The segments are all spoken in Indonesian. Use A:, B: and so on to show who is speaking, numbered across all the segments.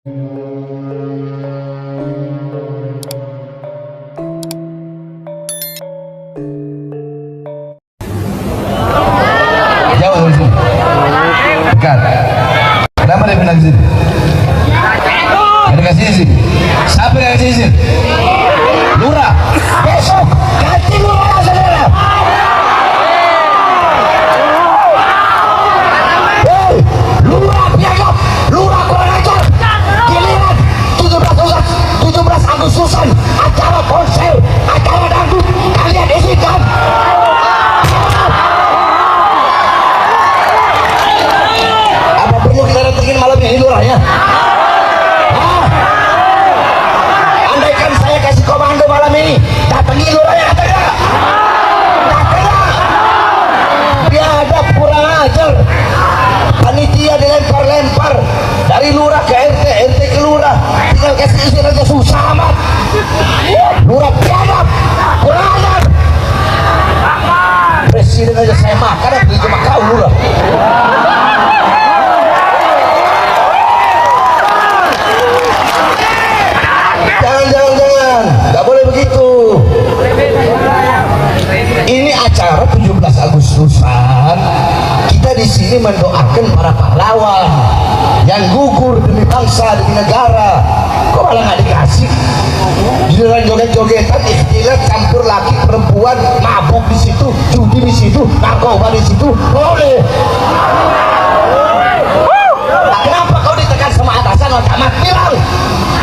A: Jauh dari sini. Dekat. Kenapa dia pindah ke sini? Dia kasih izin. Siapa yang kasih izin? Lurah. Besok ganti lurah, saudara. Hei, lurah piagam, lurah kurang ajar. Giliran 17 Agustusan, acara konser, acara dangdut, kalian izinkan. Apa perlu kita datengin malam ini lurahnya? Andaikan saya kasih komando malam ini, datangi lurahnya, kata enggak? Kata enggak? Biadab, kurang ajar. Panitia dilempar-lempar dari lurah ke RT, RT ke lurah, tinggal kasih izin aja susah amat. Lurah biadab, kurang ajar. Presiden aja saya makan, beli cuma kau lurah. Jangan, nggak boleh begitu. Ini acara 17 Agustusan. Kita di sini mendoakan para pahlawan yang gugur demi bangsa, demi negara. Kok malah nggak dikasih? Giliran joget-jogetan, ikhtilat, campur laki perempuan, mabuk di situ, judi di situ, narkoba di situ, boleh. Nah, kenapa kau ditekan sama atasan, Wan Camat? Bilang.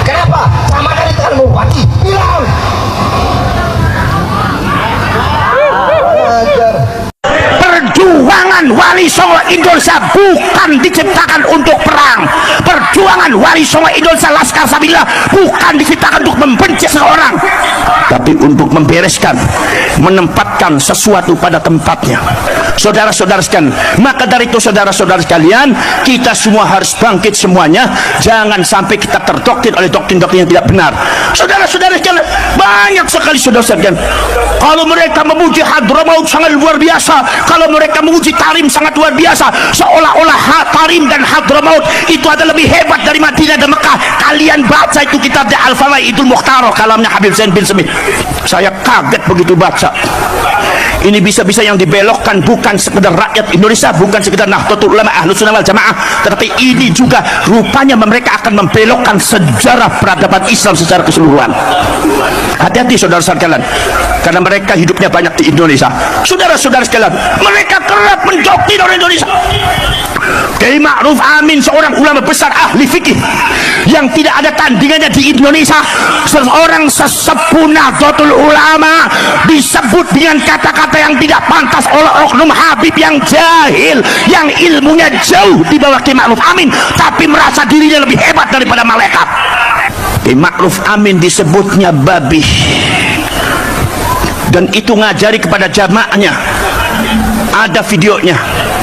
A: Kenapa? Camat ditekan bupati? Bilang.
B: Perjuangan Wali Songo Indonesia bukan diciptakan untuk perang. Perjuangan Wali Songo Indonesia Laskar Sabila bukan diciptakan untuk membenci seseorang, tapi untuk membereskan, menempatkan sesuatu pada tempatnya. Saudara-saudara sekalian, maka dari itu saudara-saudara sekalian, kita semua harus bangkit semuanya. Jangan sampai kita terdoktrin oleh doktrin-doktrin yang tidak benar. Saudara-saudara sekalian, banyak sekali saudara sekalian, kalau mereka memuji Hadramaut sangat luar biasa, kalau mereka memuji Tarim sangat luar biasa, seolah-olah Tarim dan Hadramaut itu adalah lebih hebat dari Madinah dan Mekah. Kalian baca itu kitab Al-Fawaidul Mukhtarah, kalamnya Habib Zain bin Semih. Saya kaget begitu baca. Ini bisa-bisa yang dibelokkan bukan sekedar rakyat Indonesia, bukan sekedar Nahdlatul Ulama Ahlus Sunnah wal Jamaah, tetapi ini juga rupanya mereka akan membelokkan sejarah peradaban Islam secara keseluruhan. Hati-hati saudara sekalian, karena mereka hidupnya banyak di Indonesia. Saudara-saudara sekalian, mereka kerap mendoktrin orang Indonesia. Kiai Ma'ruf Amin, seorang ulama besar ahli fikih yang tidak ada tandingannya di Indonesia, seorang sesepuh Nahdlatul Ulama, disebut dengan kata-kata yang tidak pantas oleh oknum Habib yang jahil, yang ilmunya jauh di bawah Kiai Ma'ruf Amin, tapi merasa dirinya lebih hebat daripada malaikat. Kiai Ma'ruf Amin disebutnya babi, dan itu ngajari kepada jamaahnya. Ada videonya.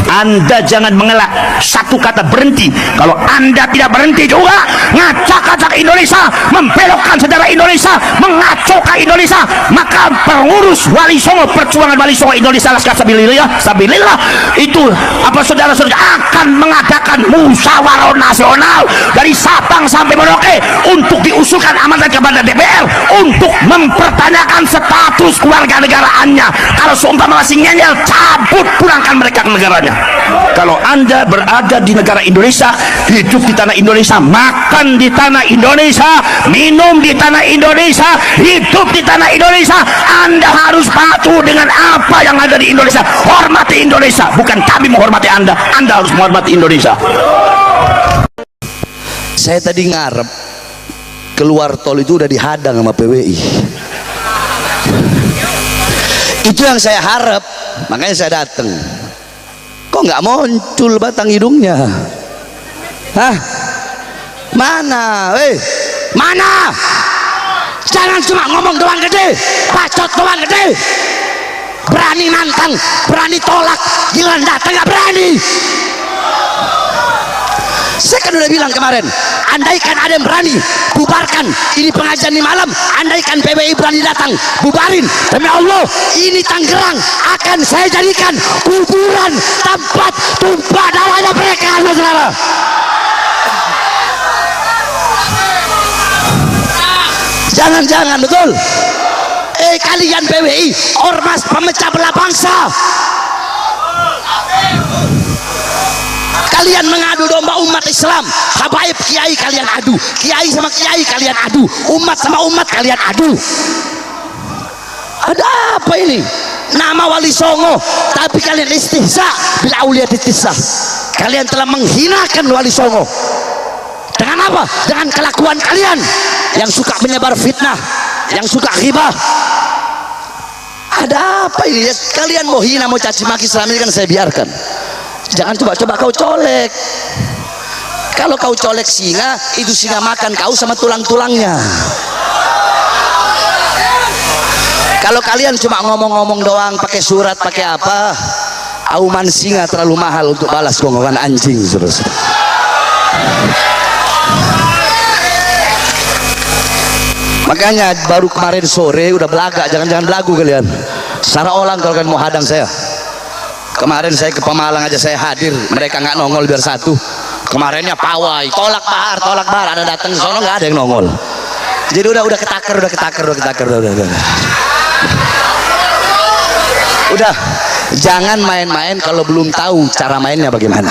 B: Anda jangan mengelak satu kata berhenti. Kalau Anda tidak berhenti juga ngacak-ngacak Indonesia, membelokkan sejarah Indonesia, mengacaukan Indonesia, maka pengurus Wali Songo, perjuangan Wali Songo Indonesia Laskar Sabilillah itu apa saudara-saudara akan mengadakan musyawarah nasional dari Sabang sampai Merauke untuk diusulkan amanat kepada DPR untuk mempertanyakan status kewarganegaraannya. Kalau seumpama masih ngeyel, cabut, pulangkan mereka ke negaranya. Kalau Anda berada di negara Indonesia, hidup di tanah Indonesia, makan di tanah Indonesia, minum di tanah Indonesia, hidup di tanah Indonesia, Anda harus patuh dengan apa yang ada di Indonesia. Hormati Indonesia, bukan kami menghormati Anda. Anda harus menghormati Indonesia.
C: Saya tadi ngarep keluar tol itu udah dihadang sama PWI. Itu yang saya harap, makanya saya datang. Kok nggak muncul batang hidungnya? Hah? Mana? Mana? Jangan cuma ngomong doang gede, bacot doang gede. Berani nantang, berani tolak, giliran datang nggak berani. Saya kan udah bilang kemarin, andaikan ada yang berani bubarkan ini pengajian di malam, andaikan PBI berani datang bubarin, demi Allah ini Tangerang akan saya jadikan kuburan tempat tumpah darahnya mereka, saudara. Jangan-jangan, betul? Kalian PWI, ormas pemecah belah bangsa. Kalian mengadu domba umat Islam. Habaib kiai kalian adu, kiai sama kiai kalian adu, umat sama umat kalian adu. Ada apa ini? Nama Wali Songo, tapi kalian istihza bila aulia istihza. Kalian telah menghinakan Wali Songo. Dengan apa? Dengan kelakuan kalian yang suka menyebar fitnah, yang suka ghibah. Ada apa ini? Kalian mau hina, mau caci maki selama ini kan saya biarkan. Jangan coba-coba kau colek. Kalau kau colek singa, itu singa makan kau sama tulang-tulangnya. Kalau kalian cuma ngomong-ngomong doang, pakai surat, pakai apa, auman singa terlalu mahal untuk balas gonggongan anjing, saudara. Makanya baru kemarin sore udah belagak, jangan-jangan belagu kalian. Secara orang kalau kalian mau hadang saya. Kemarin saya ke Pemalang aja saya hadir, mereka nggak nongol biar satu. Kemarinnya pawai, tolak bahar, ada datang ke sono nggak ada yang nongol. Jadi udah ketaker. Udah, jangan main-main kalau belum tahu cara mainnya bagaimana.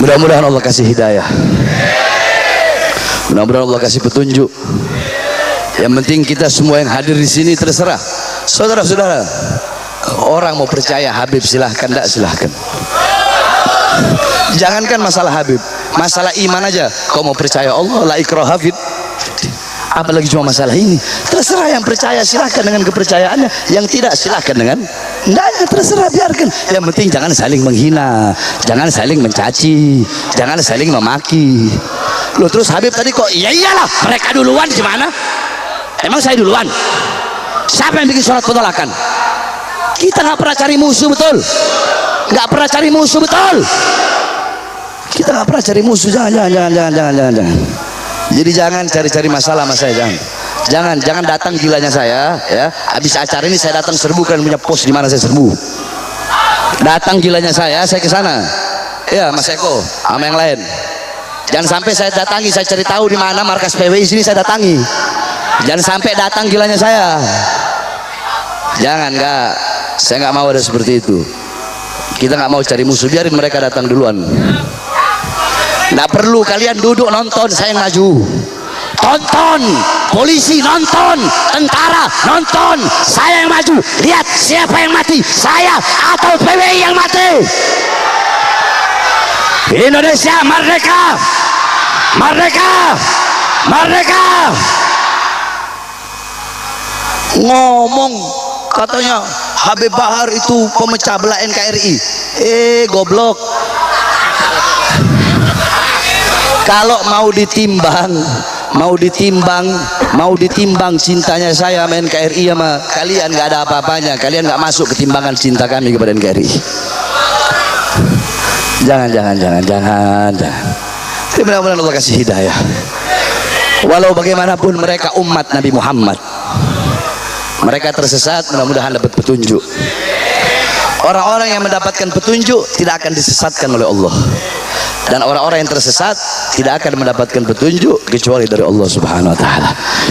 C: Mudah-mudahan Allah kasih hidayah. Mudah-mudahan Allah kasih petunjuk. Yang penting kita semua yang hadir di sini terserah. Saudara-saudara, orang mau percaya Habib silahkan, tidak silahkan. Jangankan masalah Habib, masalah iman aja. Kau mau percaya Allah, la ikraha fid, apalagi cuma masalah ini. Terserah, yang percaya silahkan dengan kepercayaannya, yang tidak silahkan dengan tidaknya, terserah, biarkan. Yang penting jangan saling menghina, jangan saling mencaci, jangan saling memaki. Loh, terus Habib tadi kok iyalah mereka duluan, gimana? Emang saya duluan? Siapa yang bikin surat penolakan? Kita nggak pernah cari musuh, betul? Nggak pernah cari musuh, betul? Kita nggak pernah cari musuh. Jangan. Jadi jangan cari-cari masalah sama saya, jangan datang gilanya saya, ya. Habis acara ini saya datang serbu, kan punya pos di mana saya serbu. Datang gilanya saya ke sana. Ya, Mas Eko sama yang lain. Jangan sampai saya datangi, saya cari tahu di mana markas PWI sini, saya datangi. Jangan sampai datang gilanya saya. Jangan, saya nggak mau ada seperti itu. Kita nggak mau cari musuh, biarin mereka datang duluan. Nggak perlu kalian duduk nonton saya yang maju. Tonton, polisi nonton, tentara nonton, saya yang maju. Lihat siapa yang mati, saya atau PWI yang mati. Indonesia merdeka, merdeka, merdeka. Ngomong katanya Habib Bahar itu pemecah belah NKRI. Goblok. Kalau mau ditimbang cintanya saya sama NKRI sama kalian, nggak ada apa-apanya. Kalian nggak masuk ke timbangan cinta kami kepada NKRI. Jangan. Mudah-mudahan Allah kasih hidayah. Walau bagaimanapun mereka umat Nabi Muhammad, mereka tersesat, mudah-mudahan dapat petunjuk. Orang-orang yang mendapatkan petunjuk tidak akan disesatkan oleh Allah, dan orang-orang yang tersesat tidak akan mendapatkan petunjuk kecuali dari Allah Subhanahu wa taala.